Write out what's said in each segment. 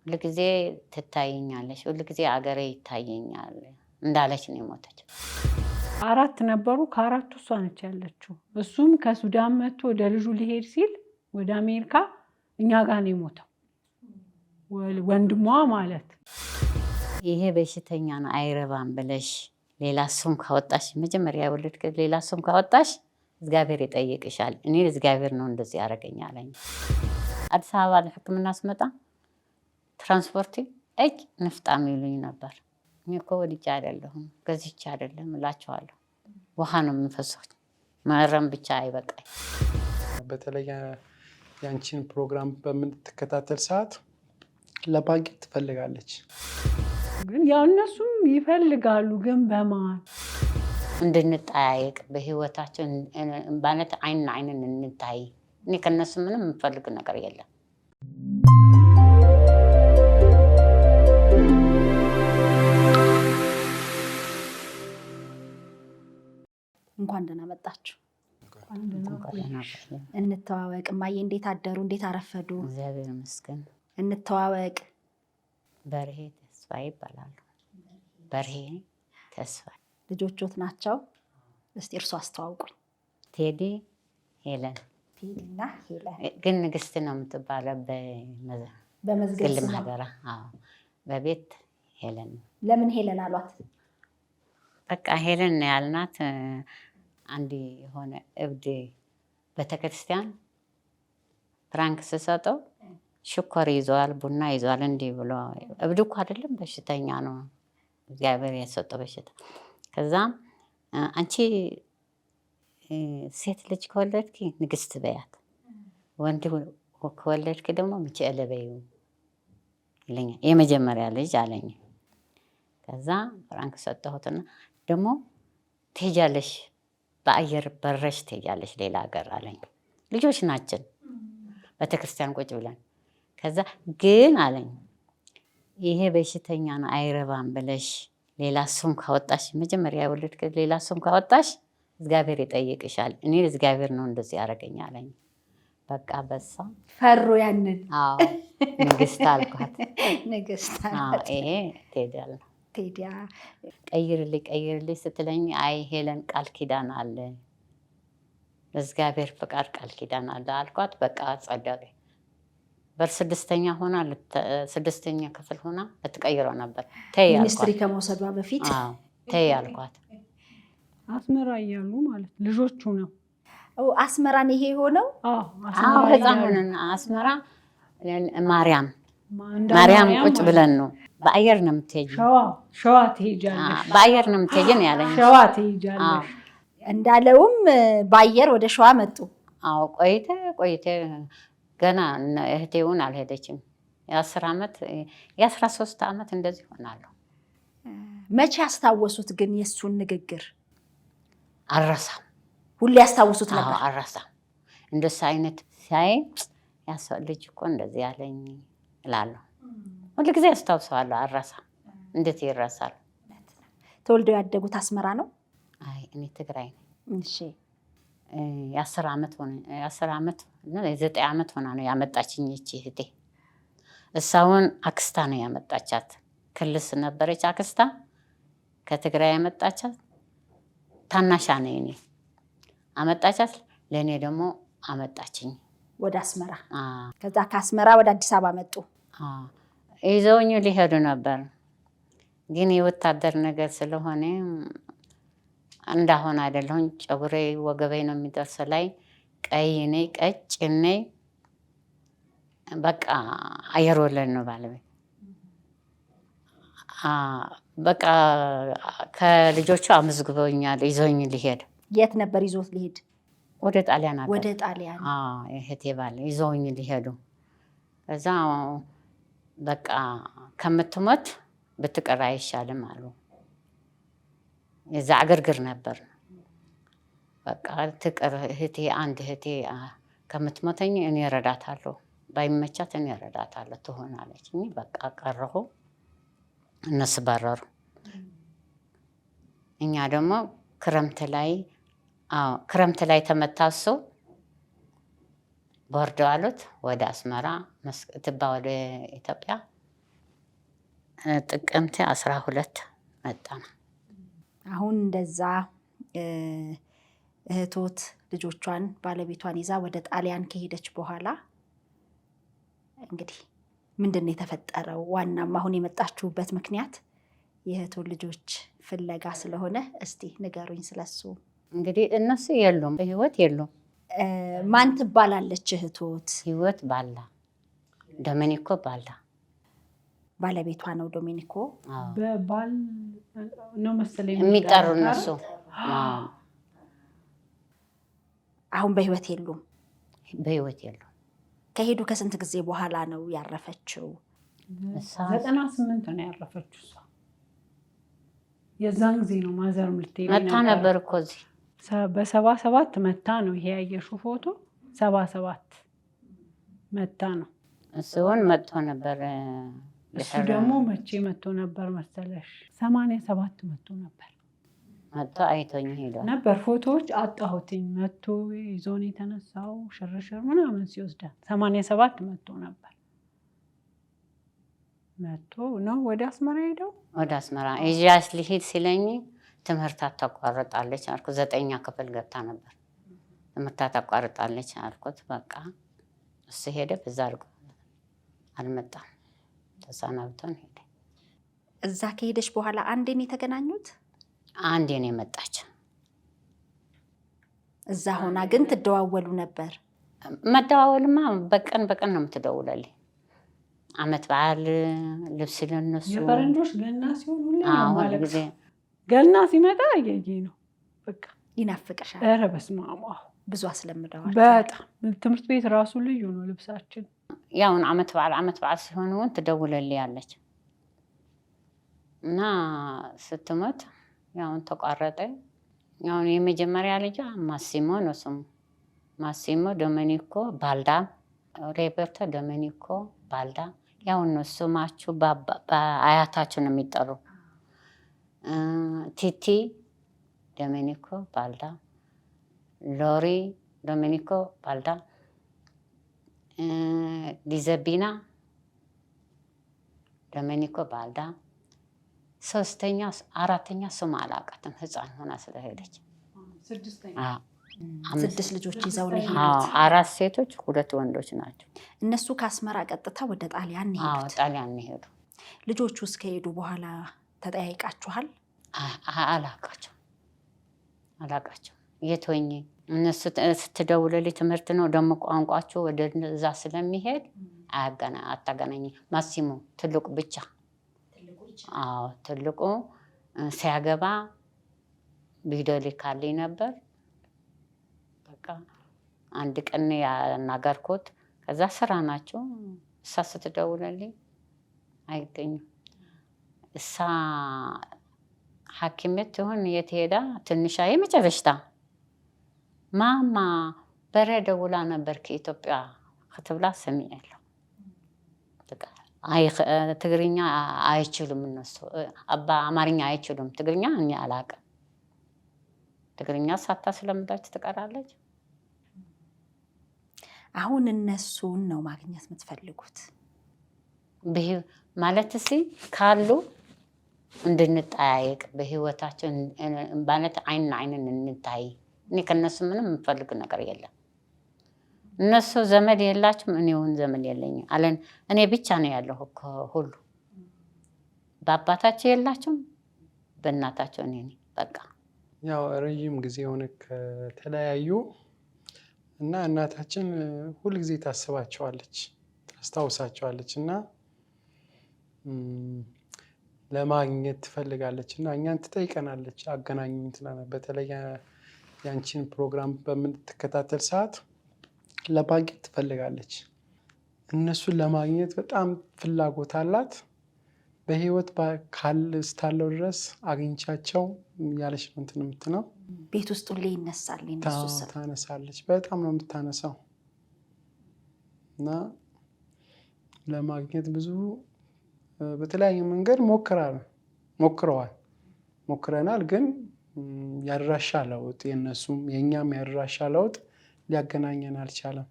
ሁልጊዜ ትታየኛለሽ፣ ሁልጊዜ አገሬ ይታየኛል እንዳለች ነው የሞተችው። 4 ነበሩ። ከ4ቱ እሷ ነች ያለችው። እሱም ከሱዳን መጥቶ ወደ ልጁ ሊሄድ ሲል ወደ አሜሪካ እኛ ጋር ነው የሞተው፣ ወንድሟ ማለት። ይሄ በሽተኛ ነው አይረባም ብለሽ ሌላ ስም ካወጣሽ፣ መጀመሪያ የወለድክ ሌላ ስም ካወጣሽ እግዚአብሔር ይጠይቅሻል። እኔ እግዚአብሔር ነው እንደዚህ ያደረገኝ አለኝ። አዲስ አበባ ለሕክምና ስመጣ ትራንስፖርት ንፍጣም ይሉኝ ነበር። እኔ እኮ ወልጄ አይደለሁም ገዝቼ አይደለም እላቸዋለሁ። ውሃ ነው የምፈሰው፣ መረም ብቻ አይበቃኝ። በተለይ ያንቺን ፕሮግራም በምትከታተል ሰዓት ለማግኘት ትፈልጋለች። ግን ያው እነሱም ይፈልጋሉ፣ ግን በማን እንድንጠያየቅ በህይወታቸው ማለት አይን አይንን እንታይ። እኔ ከነሱ ምንም የምፈልግ ነገር የለም። እንኳን ደህና መጣችሁ። እንተዋወቅ። እማዬ እንዴት አደሩ? እንዴት አረፈዱ? እግዚአብሔር ይመስገን። እንተዋወቅ። በርሄ ተስፋ ይባላሉ። በርሄ ተስፋ። ልጆቹት ናቸው? እስቲ እርሱ አስተዋውቁኝ። ቴዲ ሄለን። ቴዲና ሄለን። ግን ንግስት ነው የምትባለው በመዝገብ ስም ማህደራ። አዎ፣ በቤት ሄለን። ለምን ሄለን አሏት? በቃ ሄለን ነው ያልናት። አንድ የሆነ እብድ ቤተክርስቲያን ፍራንክ ስሰጠው ሽኮር ይዘዋል፣ ቡና ይዘዋል። እንዲህ ብሎ እብድ እኮ አይደለም በሽተኛ ነው እግዚአብሔር የሰጠው በሽታ። ከዛም አንቺ ሴት ልጅ ከወለድኪ ንግስት በያት፣ ወንድ ከወለድኪ ደግሞ ሚካኤል በይው ይለኛል። የመጀመሪያ ልጅ አለኝ። ከዛ ፍራንክ ሰጠሁትና ደግሞ ትሄጃለሽ፣ በአየር በረሽ ትሄጃለሽ ሌላ ሀገር አለኝ። ልጆች ናችን ቤተክርስቲያን ቁጭ ብለን። ከዛ ግን አለኝ ይሄ በሽተኛ ነው አይረባም ብለሽ ሌላ ስም ካወጣሽ፣ መጀመሪያ የወለድክ ሌላ ስም ካወጣሽ እግዚአብሔር ይጠይቅሻል። እኔ እግዚአብሔር ነው እንደዚህ ያደረገኝ አለኝ። በቃ በሳ ፈሩ ያንን። አዎ ንግስት አልኳት። ንግስት አዎ ይሄ ቴዲያል ነው። ቴዲያ ቀይርልኝ ስትለኝ አይ ሄለን ቃል ኪዳን አለ፣ በእግዚአብሔር ፍቃድ ቃል ኪዳን አለ አልኳት። በቃ ጸደቀ። በ6ኛ ሆና 6ኛ ክፍል ሆና ልትቀይረው ነበር። ተይ አልኳት። ሚኒስትሪ ከመውሰዷ በፊት አዎ ተይ አልኳት። አስመራ እያሉ ማለት ልጆቹ ነው። አስመራን ይሄ ሆነው? አዎ ህፃን ሆነን አስመራ ማርያም ቁጭ ብለን ነው። በአየር ነው የምትሄጂው፣ ሸዋ ትሄጃለሽ፣ በአየር ነው የምትሄጂው ያለኝ። ሸዋ ትሄጃለሽ እንዳለውም በአየር ወደ ሸዋ መጡ። አዎ ቆይተ ገና እህቴውን አልሄደችም። የ10 ዓመት የ13 ዓመት እንደዚህ ሆናለሁ። መቼ ያስታወሱት ግን የእሱን ንግግር? አልረሳም። ሁሌ ያስታውሱት ነበር? አልረሳም። እንደሱ አይነት ሲያይ ያሰው ልጅ እኮ እንደዚህ ያለኝ እላለሁ። ሁሉ ጊዜ አስታውሰዋለሁ። አልረሳም። እንዴት ይረሳል? ተወልደው ያደጉት አስመራ ነው? አይ እኔ ትግራይ ነኝ። እሺ። የ10 ዓመት ነው የ9 ዓመት ሆና ነው ያመጣችኝ እቺ እህቴ። እሳውን አክስታ ነው ያመጣቻት። ክልስ ነበረች አክስታ ከትግራይ ያመጣቻት። ታናሻ ነኝ እኔ። አመጣቻት፣ ለኔ ደግሞ አመጣችኝ ወደ አስመራ። ከዛ ከአስመራ ወደ አዲስ አበባ መጡ። ይዘውኝ ሊሄዱ ነበር፣ ግን የወታደር ነገር ስለሆነ እንዳሆነ አይደለሁም። ጨጉሬ ወገቤ ነው የሚደርሰው ላይ ቀይ ነኝ ቀጭን ነኝ። በቃ አየር ወለድ ነው ባለቤት። በቃ ከልጆቹ አመዝግበውኛል ይዘውኝ ሊሄድ። የት ነበር ይዞት ሊሄድ? ወደ ጣሊያን አለ። ወደ ጣሊያን? እህቴ ባለ ይዘውኝ ሊሄዱ። ከዛ በቃ ከምትሞት ብትቀር አይሻልም አሉ። የዛ ግርግር ነበር። በቃ ትቅር እህቴ፣ አንድ እህቴ ከምትሞተኝ እኔ እረዳታለሁ፣ ባይመቻት እኔ እረዳታለሁ ትሆናለች። በቃ ቀረሁ። እነሱ ባረሩ። እኛ ደግሞ ክረምት ላይ ተመታሱ ቦርደው አሉት ወደ አስመራ ትባ ወደ ኢትዮጵያ ጥቅምት 12 መጣን። አሁን እንደዛ እህቶት ልጆቿን ባለቤቷን ይዛ ወደ ጣሊያን ከሄደች በኋላ እንግዲህ ምንድን ነው የተፈጠረው? ዋናም አሁን የመጣችሁበት ምክንያት የእህቶት ልጆች ፍለጋ ስለሆነ እስቲ ንገሩኝ ስለሱ። እንግዲህ እነሱ የሉም፣ በህይወት የሉም። ማን ትባላለች እህቶት? ህይወት ባልዳ፣ ዶሚኒኮ ባልዳ ባለቤቷ ነው ዶሚኒኮ። በባል ነው መሰለኝ የሚጠሩ እነሱ። አሁን በህይወት የሉም። በህይወት የሉም። ከሄዱ ከስንት ጊዜ በኋላ ነው ያረፈችው? 98 ነው ያረፈችው እሷ። የዛን ጊዜ ነው ማዘር ልትሄድ መታ ነበር እኮ እዚህ በ77 መታ ነው። ይሄ ያየሽው ፎቶ 77 መታ ነው። እሱን መጥቶ ነበር። እሱ ደግሞ መቼ መጥቶ ነበር መሰለሽ? 87 መጥቶ ነበር። መጥቶ አይቶኝ ሄዷል ነበር። ፎቶዎች አጣሁትኝ። መጥቶ ይዞን የተነሳው ሽርሽር ምናምን ሲወስዳት 87 መጥቶ ነበር። መጥቶ ነው ወደ አስመራ ሄደው። ወደ አስመራ እዚያስ ሊሄድ ሲለኝ ትምህርት ታቋርጣለች አልኩ። 9ኛ ክፍል ገብታ ነበር። ትምህርት ታቋርጣለች አልኩት። በቃ እሱ ሄደ። በዛ አድርጎ አልመጣም። ተሰናብተን ሄደ። እዛ ከሄደች በኋላ አንዴ ነው የተገናኙት? አንዴ ነው የመጣች። እዛ ሆና ግን ትደዋወሉ ነበር? መደዋወልማ በቀን በቀን ነው የምትደውለልኝ። አመት በዓል ልብስ ለነሱ የፈረንጆች ገና ሲሆን ሁሌ ነው ማለት ጊዜ ገና ሲመጣ አየዬ ነው በቃ ይናፍቅሻል። ኧረ በስመ አብ ብዙ አስለምደዋል። በጣም ትምህርት ቤት ራሱ ልዩ ነው ልብሳችን። ያውን አመት በዓል ሲሆን ትደውልልኛለች እና ስትሞት ያውን ተቋረጠ። ያውን የመጀመሪያ ልጇ ማሲሞ ነው ስሙ። ማሲሞ ዶሚኒኮ ባልዳ፣ ሮቤርቶ ዶሚኒኮ ባልዳ። ያውን ነው ስማችሁ በአያታችሁ ነው የሚጠሩ። ቲቲ ዶሚኒኮ ባልዳ፣ ሎሪ ዶሚኒኮ ባልዳ፣ ዲዘቢና ዶሚኒኮ ባልዳ። 3ኛ 4ኛ ስም አላውቃትም፣ ህፃን ሆና ስለሄደች። 6 ልጆች ይዘው ነው ሄዱት። 4 ሴቶች 2 ወንዶች ናቸው። እነሱ ከአስመራ ቀጥታ ወደ ጣሊያን ነው ሄዱት? ጣሊያን ነው ሄዱ። ልጆቹ እስከሄዱ በኋላ ተጠያይቃችኋል? አላውቃቸው የት ሆኜ እነሱ ስትደውልልኝ ትምህርት ነው ደግሞ ቋንቋቸው ወደ እዛ ስለሚሄድ አታገናኝ። ማሲሞ ትልቁ ብቻ ትልቁ ሲያገባ ቪዲዮ ልካልኝ ነበር። በቃ አንድ ቀን ያናገርኩት። ከዛ ስራ ናቸው። እሷ ስትደውልልኝ አይገኙም። እሷ ሐኪም ቤት ትሆን የት ሄዳ ትንሿ የመጨረሻ ማማ በሬ ደውላ ነበር ከኢትዮጵያ ክትብላ ስሚ ያለው። ትግርኛ አይችሉም እነሱ። አማርኛ አይችሉም። ትግርኛ እኔ አላውቅም። ትግርኛ ሳታስለምዳችሁ ትቀራለች። አሁን እነሱን ነው ማግኘት የምትፈልጉት? ማለት ካሉ እንድንጠያየቅ በህይወታቸው ማለት አይንን እንታይ። እኔ ከነሱ ምንም የምፈልግ ነገር የለም። እነሱ ዘመድ የላችሁም፣ እኔውን ዘመድ የለኝም አለን። እኔ ብቻ ነው ያለሁ ሁሉ። በአባታቸው የላችሁም፣ በእናታቸው እኔ ነኝ። በቃ ያው ረጅም ጊዜ ሆነ ከተለያዩ እና እናታችን ሁልጊዜ ታስባቸዋለች፣ ታስታውሳቸዋለች እና ለማግኘት ትፈልጋለች እና እኛን ትጠይቀናለች። አገናኙን ትላለች። በተለይ ያንቺን ፕሮግራም በምትከታተል ሰዓት ለማግኘት ትፈልጋለች። እነሱን ለማግኘት በጣም ፍላጎት አላት። በህይወት እስካለው ድረስ አግኝቻቸው ያለች ነው እንትን የምትለው። ቤት ውስጥ ሁሌ ይነሳል። ታነሳለች። በጣም ነው የምታነሳው እና ለማግኘት ብዙ በተለያየ መንገድ ሞክረናል። ግን ያድራሻ ለውጥ የእነሱም የእኛም ያድራሻ ለውጥ ሊያገናኘን አልቻለም።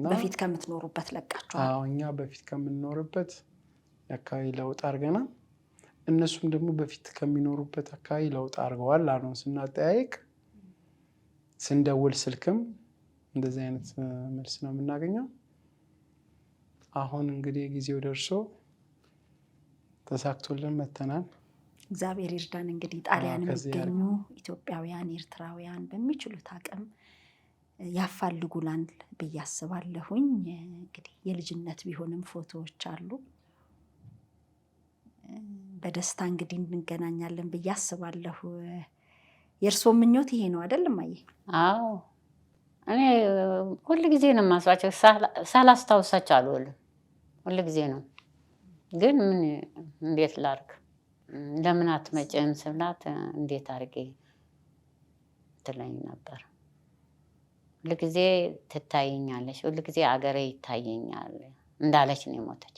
በፊት ከምትኖሩበት ለቃችኋል? እኛ በፊት ከምንኖርበት የአካባቢ ለውጥ አድርገናል። እነሱም ደግሞ በፊት ከሚኖሩበት አካባቢ ለውጥ አድርገዋል አሉን ስናጠያይቅ። ስንደውል ስልክም እንደዚህ አይነት መልስ ነው የምናገኘው። አሁን እንግዲህ ጊዜው ደርሶ ተሳክቶልን መተናል። እግዚአብሔር ይርዳን። እንግዲህ ጣሊያን የሚገኙ ኢትዮጵያውያን፣ ኤርትራውያን በሚችሉት አቅም ያፋልጉናል ብዬ አስባለሁኝ። እንግዲህ የልጅነት ቢሆንም ፎቶዎች አሉ። በደስታ እንግዲህ እንገናኛለን ብዬ አስባለሁ። የእርስዎ ምኞት ይሄ ነው አይደለም? አየ አዎ፣ እኔ ሁል ጊዜ ነው የማስባቸው። ሳላስታውሳቸው አልውልም። ሁል ጊዜ ነው። ግን ምን እንዴት ላድርግ? ለምን አትመጭም ስላት እንዴት አድርጌ ትለኝ ነበር። ሁል ጊዜ ትታየኛለች፣ ሁል ጊዜ አገሬ ይታየኛል እንዳለች ነው የሞተች።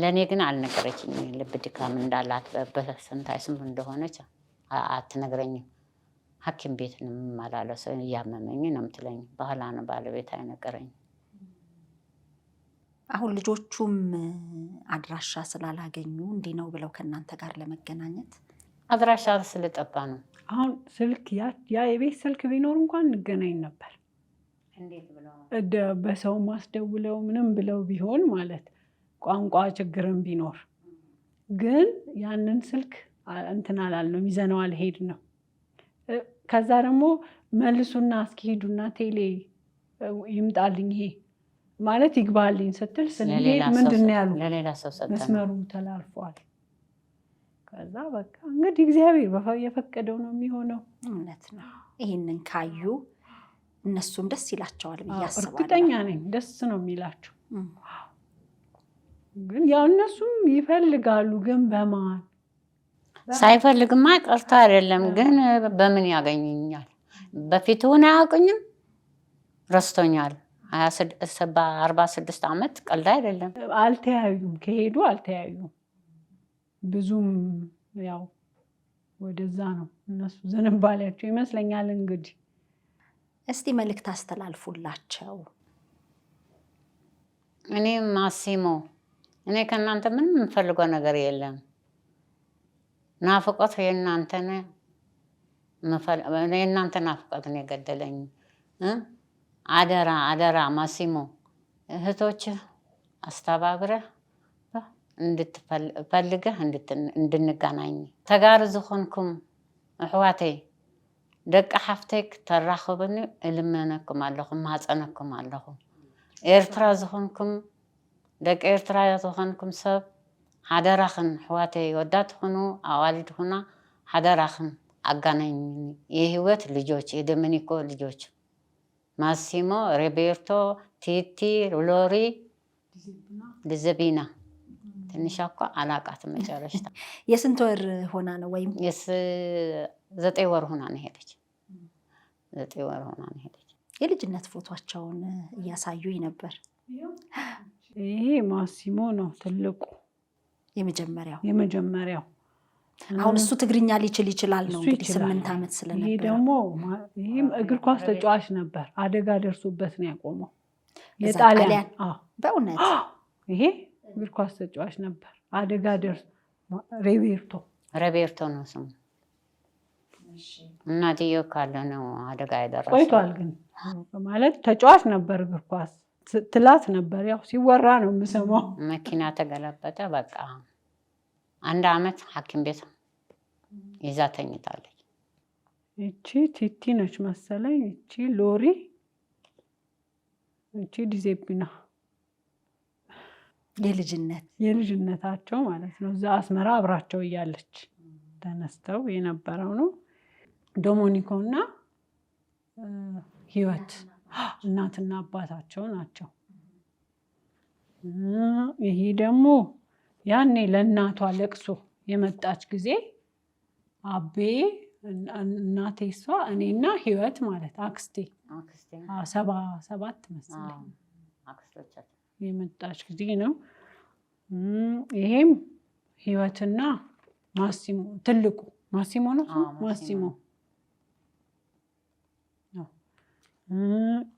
ለእኔ ግን አልነገረችኝም። ልብ ድካም እንዳላት በስንታይ ስም እንደሆነች አትነግረኝም። ሐኪም ቤት ነው የምመላለሰው እያመመኝ ነው የምትለኝ። በኋላ ነው ባለቤት አይነገረኝ። አሁን ልጆቹም አድራሻ ስላላገኙ እንዲህ ነው ብለው ከእናንተ ጋር ለመገናኘት አድራሻ ስለጠፋ ነው። አሁን ስልክ ያ የቤት ስልክ ቢኖር እንኳን እንገናኝ ነበር። እንዴት ብለው በሰው ማስደውለው ምንም ብለው ቢሆን ማለት ቋንቋ ችግርም ቢኖር ግን ያንን ስልክ እንትን አላልነው፣ ይዘነው አልሄድ ነው። ከዛ ደግሞ መልሱና እስኪሄዱና ቴሌ ይምጣልኝ ይሄ ማለት ይግባልኝ ስትል ስንሄድ ምንድን ነው ያሉ መስመሩ ተላልፏል። ከዛ በቃ እንግዲህ እግዚአብሔር የፈቀደው ነው የሚሆነው። እውነት ነው። ይህንን ካዩ እነሱም ደስ ይላቸዋል ብዬ አስባለሁ። እርግጠኛ ነኝ ደስ ነው የሚላቸው። ግን ያው እነሱም ይፈልጋሉ። ግን በማን ሳይፈልግማ ቀርቶ አይደለም። ግን በምን ያገኙኛል? በፊት ሆነ አያውቁኝም። ረስቶኛል። 46 ዓመት ቀልድ አይደለም። አልተያዩም፣ ከሄዱ አልተያዩም። ብዙም ያው ወደዛ ነው እነሱ ዝንባሌያቸው ይመስለኛል። እንግዲህ እስቲ መልእክት አስተላልፉላቸው። እኔ ማሲሞ እኔ ከእናንተ ምንም የምፈልገው ነገር የለም። ናፍቆት የእናንተ ናፍቆት ነው የገደለኝ። አደራ አደራ ማሲሞ እህቶችህ አስተባብረህ እንድትፈልገህ እንድንገናኝ ተጋሩ ዝኾንኩም ኣሕዋተይ ደቂ ሓፍተይ ተራኽብኒ እልመነኩም ኣለኹ፣ ማፀነኩም ኣለኹ። ኤርትራ ዝኾንኩም ደቂ ኤርትራ ዝኾንኩም ሰብ ሓደራኽን ኣሕዋተይ ወዳት ኹኑ ኣዋልድ ኹና ሓደራኽን አገናኝ። የህይወት ልጆች የዶሚኒኮ ልጆች ማሲሞ፣ ሮቤርቶ፣ ቲቲ፣ ሎሪ፣ ልዘቢና ትንሽ እኮ አላቃት መጨረሻ የስንት ወር ሆና ነው? ወይም 9 ወር ሆና ነው ሄደች። 9 ወር ሆና ነው ሄደች። የልጅነት ፎቶቸውን እያሳዩኝ ነበር። ይሄ ማሲሞ ነው ትልቁ የመጀመሪያው። አሁን እሱ ትግርኛ ሊችል ይችላል ነው እንግዲህ 8 ዓመት ስለነበር። ይሄ ደግሞ ይሄም እግር ኳስ ተጫዋች ነበር። አደጋ ደርሶበት ነው ያቆመው። የጣሊያን በእውነት ይሄ እግር ኳስ ተጫዋች ነበር። አደጋ ደርሶ ሮቤርቶ ነው ስሙ። እናትየው ካለ ነው አደጋ የደረሰው። ቆይቷል ግን ማለት ተጫዋች ነበር እግር ኳስ ትላት ነበር። ያው ሲወራ ነው የምሰማው። መኪና ተገለበጠ። በቃ 1 ዓመት ሐኪም ቤት ይዛ ተኝታለች። እቺ ቲቲ ነች መሰለኝ። እቺ ሎሪ፣ እቺ ዲዜቢና የልጅነታቸው ማለት ነው። እዛ አስመራ አብራቸው እያለች ተነስተው የነበረው ነው። ዶሚኒኮና ህይወት እናትና አባታቸው ናቸው። ይሄ ደግሞ ያኔ ለእናቷ ለቅሶ የመጣች ጊዜ አቤ እናቴ እሷ እኔና ህይወት ማለት አክስቴ 77 መሰለኝ የመጣች ጊዜ ነው። ይሄም ህይወትና ማሲሞ ትልቁ ማሲሞ ነው። ማሲሞ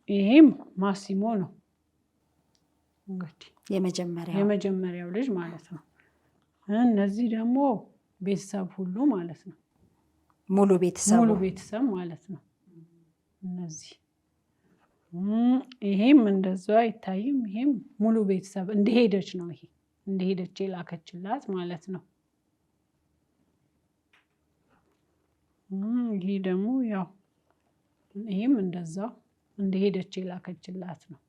ይሄም ማሲሞ ነው። እንግዲህ የመጀመሪያው ልጅ ማለት ነው። እነዚህ ደግሞ ቤተሰብ ሁሉ ማለት ነው። ሙሉ ቤተሰብ ማለት ነው። እነዚህ ይሄም እንደዛው አይታይም። ይሄም ሙሉ ቤተሰብ እንደሄደች ነው። ይሄ እንደሄደች የላከችላት ማለት ነው። ይሄ ደግሞ ያው ይሄም እንደዛው እንደሄደች የላከችላት ነው።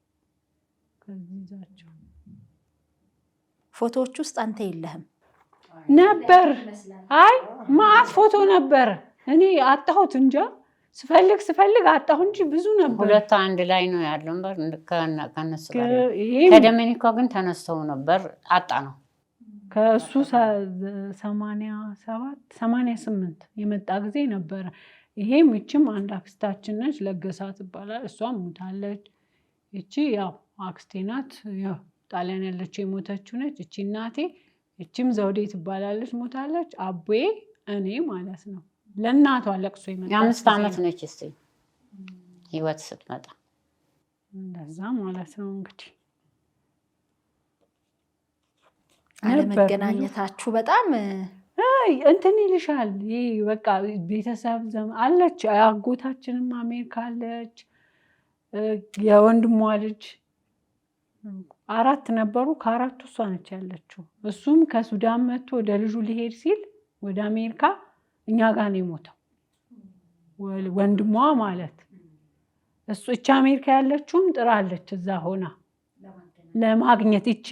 ከዚህ ዛቸው ፎቶዎች ውስጥ አንተ የለህም ነበር? አይ ማአት ፎቶ ነበር። እኔ አጣሁት እንጃ ስፈልግ አጣሁ እንጂ ብዙ ነበር። ሁለቱ አንድ ላይ ነው ያለው ነበር ከነሱ ጋር። ከዶሚኒካ ግን ተነስተው ነበር አጣ ነው። ከእሱ 88 የመጣ ጊዜ ነበረ። ይሄም ይችም አንድ አክስታችን ነች፣ ለገሳ ትባላል። እሷም ሞታለች። እቺ ያው አክስቴ ናት፣ ያው ጣሊያን ያለች የሞተችው ነች። እቺ እናቴ፣ እቺም ዘውዴ ትባላለች፣ ሞታለች። አቦዬ፣ እኔ ማለት ነው። ለእናቷ ለቅሶ ይመጣ 5 ዓመት ነች እስቲ ህይወት ስትመጣ እንደዛ ማለት ነው። እንግዲህ አለመገናኘታችሁ በጣም እንትን ይልሻል። ይሄ በቃ ቤተሰብ አለች። አጎታችንም አሜሪካ አለች። የወንድሟ ልጅ 4 ነበሩ። ከ4ቱ እሷ ነች ያለችው። እሱም ከሱዳን መጥቶ ወደ ልጁ ሊሄድ ሲል ወደ አሜሪካ እኛ ጋር ነው የሞተው፣ ወንድሟ ማለት እሱ። እቺ አሜሪካ ያለችውም ጥራለች እዛ ሆና ለማግኘት እቺ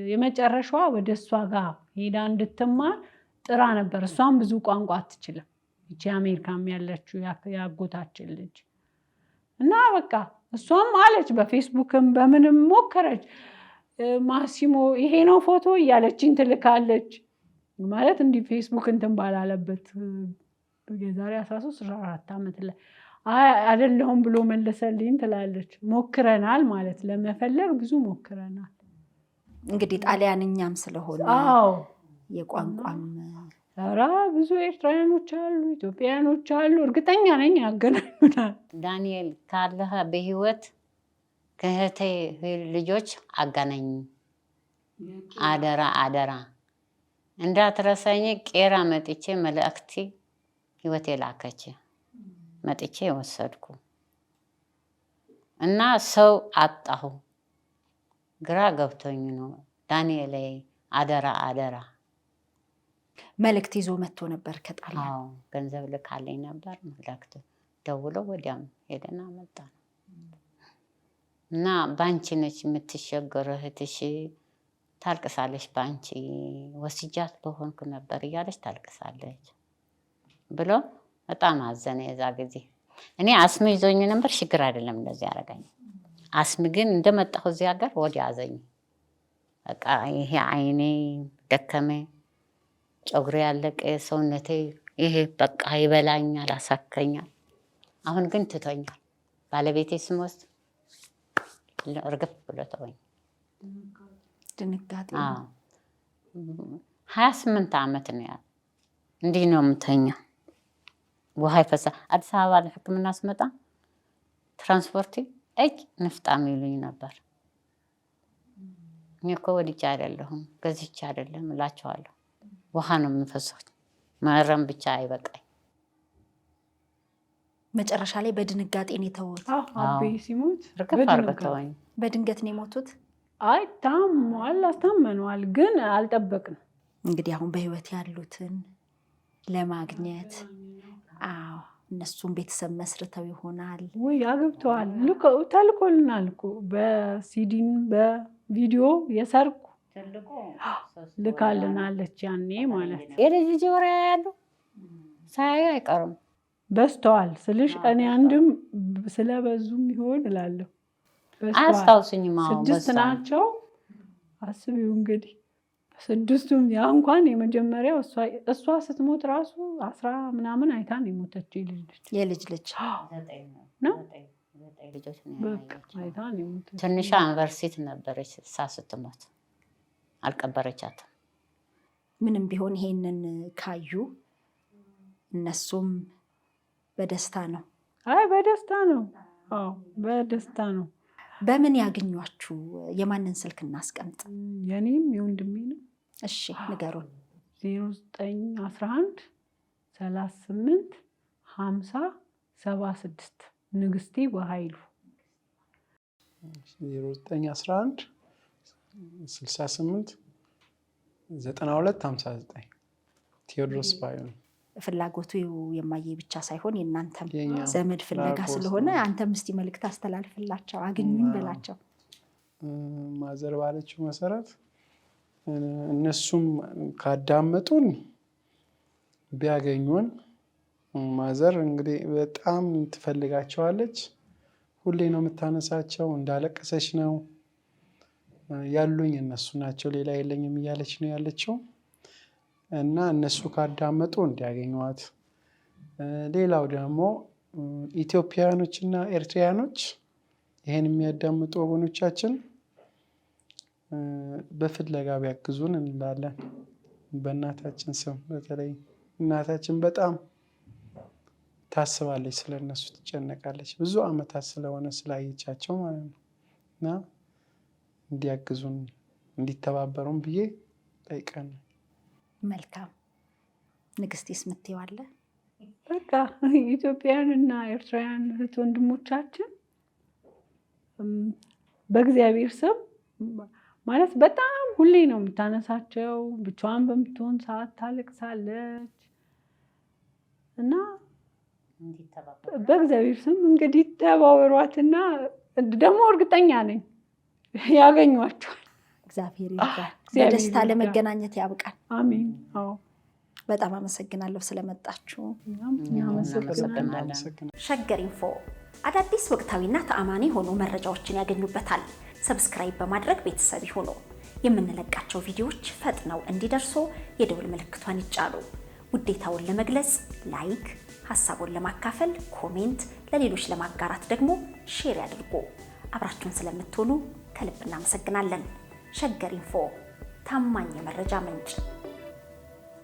የመጨረሻዋ ወደ እሷ ጋር ሄዳ እንድትማር ጥራ ነበር። እሷም ብዙ ቋንቋ አትችልም። እቺ አሜሪካም ያለችው ያጎታችን ልጅ እና በቃ እሷም አለች፣ በፌስቡክም በምንም ሞከረች። ማሲሞ ይሄ ነው ፎቶ እያለችኝ ትልካለች። ማለት እንዲህ ፌስቡክ እንትን ባላለበት የዛሬ 13-14 ዓመት ላይ አይደለሁም ብሎ መለሰልኝ ትላለች። ሞክረናል ማለት ለመፈለግ ብዙ ሞክረናል። እንግዲህ ጣሊያንኛም ስለሆነ የቋንቋም ኧረ ብዙ ኤርትራውያኖች አሉ፣ ኢትዮጵያውያኖች አሉ። እርግጠኛ ነኝ ያገናኙናል። ዳንኤል ካለህ በህይወት ከእህቴ ልጆች አገናኝ፣ አደራ አደራ እንዳትረሳኝ። ቄራ መጥቼ መልእክቲ ህይወቴ ላከች፣ መጥቼ ወሰድኩ እና ሰው አጣሁ። ግራ ገብቶኝ ነው። ዳንኤል አደራ አደራ። መልእክት ይዞ መጥቶ ነበር ከጣሊያን። አዎ ገንዘብ ልካለኝ ነበር። መልእክት ደውለው ወዲያም ሄደና መጣ እና ባንቺ ነች የምትሸገር እህትሽ ታልቅሳለች፣ ባንቺ ወስጃት በሆንኩ ነበር እያለች ታልቅሳለች ብሎ በጣም አዘነ። የዛ ጊዜ እኔ አስም ይዞኝ ነበር። ችግር አይደለም እንደዚህ ያደረገኝ። አስም ግን እንደመጣሁ እዚህ ሀገር ወዲያ አዘኝ። በቃ ይሄ አይኔ ደከመ፣ ጨጉሬ ያለቀ፣ ሰውነቴ ይሄ በቃ ይበላኛል፣ አሳከኛል። አሁን ግን ትቶኛል። ባለቤቴ ስሞት እርግፍ ብሎ ተወኝ። ድንጋጤ 28 ዓመት ነው ያለ። እንዲህ ነው የምተኛ። ውሃ ይፈሳ። አዲስ አበባ ለሕክምና ስመጣ ትራንስፖርት ንፍጣም ይሉኝ ነበር። እኔ እኮ ወድጄ አይደለሁም ገዝቼ አይደለም እላቸዋለሁ። ውሃ ነው የምፈሰው። መረም ብቻ አይበቃኝ። መጨረሻ ላይ በድንጋጤ ነው የተወት። አቤ ሲሞት ርግፍ አርገተወኝ። በድንገት ነው የሞቱት። አይ ታሟል፣ አስታመነዋል፣ ግን አልጠበቅንም። እንግዲህ አሁን በህይወት ያሉትን ለማግኘት እነሱም ቤተሰብ መስርተው ይሆናል ወይ አግብተዋል። ተልኮልናል እኮ በሲዲን በቪዲዮ የሰርኩ ልካልናለች ያኔ ማለት ነው። የልጅ ልጅ ወሬ ያሉ ሳያዩ አይቀሩም። በዝተዋል ስልሽ እኔ አንድም ስለበዙም ይሆን እላለሁ። አያስታውሱኝም። 6 ናቸው። አስቢው እንግዲህ 6ቱም ያ እንኳን የመጀመሪያው እሷ ስትሞት ራሱ 10 ምናምን አይታ ነው የሞተችው። የልጅ ልጅ ነው ልጆች አይታ ነው የሞተችው። ትንሿ ዩኒቨርሲቲ ነበረች እሷ ስትሞት አልቀበረቻትም። ምንም ቢሆን ይሄንን ካዩ እነሱም በደስታ ነው። አይ በደስታ ነው። አዎ በደስታ ነው። በምን ያገኟችሁ? የማንን ስልክ እናስቀምጥ? የኔም የወንድሜንም። እሺ ንገሩን። 0911 38 50 76 ንግስቴ በኃይሉ። 0911 68 92 59 ቴዎድሮስ ባዩ። ፍላጎቱ የማየ ብቻ ሳይሆን የእናንተም ዘመድ ፍለጋ ስለሆነ አንተም እስቲ መልእክት አስተላልፍላቸው፣ አግኙኝ በላቸው። ማዘር ባለችው መሰረት እነሱም ካዳመጡን ቢያገኙን። ማዘር እንግዲህ በጣም ትፈልጋቸዋለች። ሁሌ ነው የምታነሳቸው። እንዳለቀሰች ነው ያሉኝ እነሱ ናቸው ሌላ የለኝም እያለች ነው ያለችው። እና እነሱ ካዳመጡ እንዲያገኟት። ሌላው ደግሞ ኢትዮጵያውያኖች እና ኤርትራውያኖች ይሄን የሚያዳምጡ ወገኖቻችን በፍለጋ ቢያግዙን እንላለን። በእናታችን ስም በተለይ እናታችን በጣም ታስባለች፣ ስለነሱ ትጨነቃለች። ብዙ ዓመታት ስለሆነ ስላየቻቸው ማለት ነው። እና እንዲያግዙን እንዲተባበሩን ብዬ ጠይቀን። መልካም ንግስቴስ ምትይዋለ? በቃ ኢትዮጵያውያን እና ኤርትራውያን እህት ወንድሞቻችን በእግዚአብሔር ስም ማለት በጣም ሁሌ ነው የምታነሳቸው። ብቻዋን በምትሆን ሰዓት ታለቅሳለች እና በእግዚአብሔር ስም እንግዲህ ተባበሯትና ደግሞ እርግጠኛ ነኝ ያገኟቸዋል። እግዚአብሔር ይርዳል። በደስታ ለመገናኘት ያብቃል። አሜን። አዎ በጣም አመሰግናለሁ ስለመጣችሁ። ሸገር ኢንፎ አዳዲስ ወቅታዊና ተአማኒ የሆኑ መረጃዎችን ያገኙበታል። ሰብስክራይብ በማድረግ ቤተሰብ ይሁኑ። የምንለቃቸው ቪዲዮዎች ፈጥነው እንዲደርሱ የደውል ምልክቷን ይጫኑ። ውዴታውን ለመግለጽ ላይክ፣ ሀሳቡን ለማካፈል ኮሜንት፣ ለሌሎች ለማጋራት ደግሞ ሼር ያድርጉ። አብራችሁን ስለምትሆኑ ከልብ እናመሰግናለን። ሸገር ኢንፎ ታማኝ የመረጃ ምንጭ